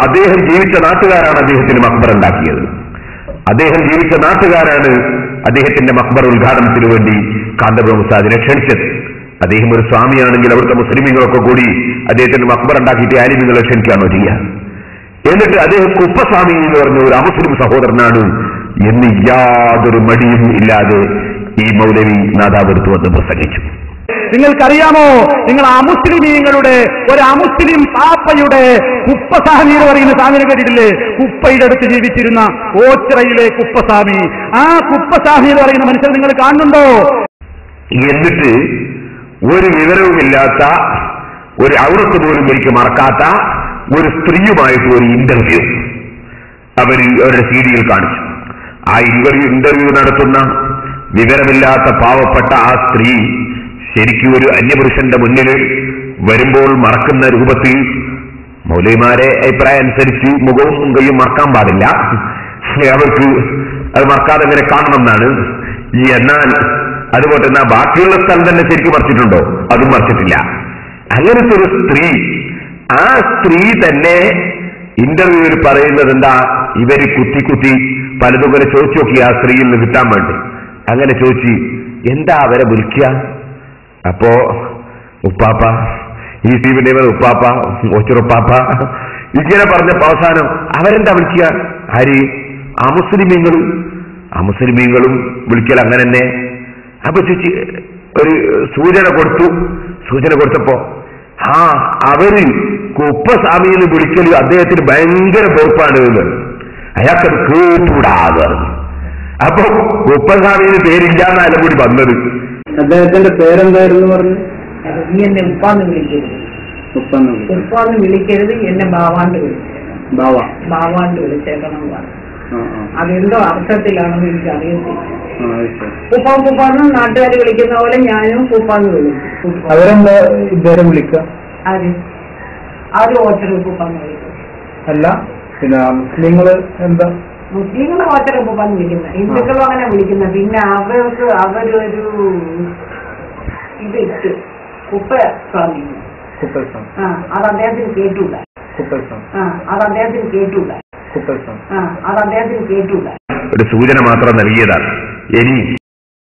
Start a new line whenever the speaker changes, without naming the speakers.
അദ്ദേഹം ജീവിച്ച നാട്ടുകാരാണ് അദ്ദേഹത്തിന് മക്ബറ ഉണ്ടാക്കിയത്. അദ്ദേഹം ജീവിച്ച നാട്ടുകാരാണ് അദ്ദേഹത്തിന്റെ മക്ബറ ഉദ്ഘാടനത്തിന് വേണ്ടി കാന്തപുരം ഉസ്താദിനെ ക്ഷണിച്ചത്. അദ്ദേഹം ഒരു സ്വാമിയാണെങ്കിൽ അവിടുത്തെ മുസ്ലിമീങ്ങളൊക്കെ കൂടി അദ്ദേഹത്തിന്റെ മക്ബറ ഉണ്ടാക്കിയിട്ട് ആലിമീങ്ങളെ ക്ഷണിക്കുകയാണോ ചെയ്യുക? എന്നിട്ട് അദ്ദേഹം കുപ്പസ്വാമി എന്ന് പറഞ്ഞ ഒരു അമുസ്ലിം സഹോദരനാണ് എന്ന് യാതൊരു മടിയും ഇല്ലാതെ ഈ മൗലവി നാദാപുരത്ത് വന്ന് പ്രസംഗിച്ചു.
നിങ്ങൾക്കറിയാമോ, നിങ്ങൾ അമുസ്ലിമീങ്ങളുടെ ഒരു അമുസ്ലിം പാപ്പയുടെ കുപ്പസ്വാമി എന്ന് പറയുന്ന സ്വാമിനെ കേട്ടിട്ടില്ലേ? കുപ്പയുടെ അടുത്ത് ജീവിച്ചിരുന്ന ഓച്ചിറയിലെ കുപ്പസ്വാമി. ആ കുപ്പസ്വാമി എന്ന് പറയുന്ന മനുഷ്യർ നിങ്ങൾ കാണുന്നുണ്ടോ?
എന്നിട്ട് ഒരു വിവരവുമില്ലാത്ത, ഒരു ഔറത്ത് പോലും എനിക്ക് മറക്കാത്ത ഒരു സ്ത്രീയുമായിട്ട് ഒരു ഇന്റർവ്യൂ അവരുടെ സീഡിയിൽ കാണിച്ചു. ആ ഇന്റർവ്യൂ നടത്തുന്ന വിവരമില്ലാത്ത പാവപ്പെട്ട ആ സ്ത്രീ ശരിക്കും ഒരു അന്യപുരുഷന്റെ മുന്നിൽ വരുമ്പോൾ മറക്കുന്ന രൂപത്തിൽ, മൗലവിമാരെ അഭിപ്രായം അനുസരിച്ച് മുഖവും കൈയും മറക്കാൻ പാടില്ല, അവർക്ക് അത് മറക്കാതെ ഇങ്ങനെ കാണണമെന്നാണ്. എന്നാൽ അതുപോലെ തന്നെ ബാക്കിയുള്ള സ്ഥലം തന്നെ ശരിക്കും മറിച്ചിട്ടുണ്ടോ? അതും മറിച്ചിട്ടില്ല. അങ്ങനത്തെ ഒരു സ്ത്രീ, ആ സ്ത്രീ തന്നെ ഇന്റർവ്യൂവിൽ പറയുന്നത് എന്താ, ഇവര് കുത്തി പലതും ഇങ്ങനെ ചോദിച്ചു നോക്കി ആ സ്ത്രീയിൽ നിന്ന് കിട്ടാൻ വേണ്ടി. അങ്ങനെ ചോദിച്ച് എന്താ അവരെ വിളിക്കുക? അപ്പോ ഉപ്പാപ്പ, ഈ ടീമിന്റെ ഉപ്പാപ്പ, ഒച്ചുറുപ്പാപ്പ ഇങ്ങനെ പറഞ്ഞപ്പോ അവസാനം അവരെന്താ വിളിക്കുക? ആര്? അമുസ്ലിമീങ്ങളും വിളിക്കൽ അങ്ങനെ തന്നെ. അപ്പൊ ചോദിച്ച് ഒരു സൂചന കൊടുത്തപ്പോ അവര് കുപ്പസ്വാമിന്ന് വിളിക്കല് അദ്ദേഹത്തിന് ഭയങ്കര പൊറുപ്പാണ് എന്ന്, അയാൾക്കത് കേട്ടുകൂടാതെ. അപ്പൊ കുപ്പസ്വാമിന്ന് പേരില്ലാന്നാലും കൂടി വന്നത്.
അദ്ദേഹത്തിന്റെ പേരെന്തായിരുന്നു പറഞ്ഞു?
നീ എന്നെ ഉപ്പാന്ന് വിളിക്കരുത്, ഉപ്പാന്ന് വിളിക്കരുത്, എന്നെ ബാവാണ്ട് വിളിച്ചേക്കണം പറഞ്ഞു. അതെന്തോ അർത്ഥത്തിലാണെന്ന് എനിക്ക് അറിയത്തില്ല. ഉപ്പാന്ന് നാട്ടുകാർ വിളിക്കുന്ന പോലെ ഞാനും ഉപ്പാന്ന് വിളിക്കും.
അവരെന്താ ഇദ്ദേഹം വിളിക്കുക?
അവര് ഓച്ചർ ഉപ്പാന്ന് വിളിക്കും.
അല്ല, പിന്നെ മുസ്ലിങ്ങള് എന്താ?
മുസ്ലിങ്ങൾ ഓച്ചർ ഉപ്പാന്ന് വിളിക്കുന്നത്, ഹിന്ദുക്കളും അങ്ങനെ വിളിക്കുന്നത്. പിന്നെ അവരൊരു ഇതിട്ട് കുപ്പസ്വാമി, അത് അദ്ദേഹത്തിന് കേട്ടൂല.
ഒരു സൂചന മാത്രം നൽകിയതാണ്. ഇനി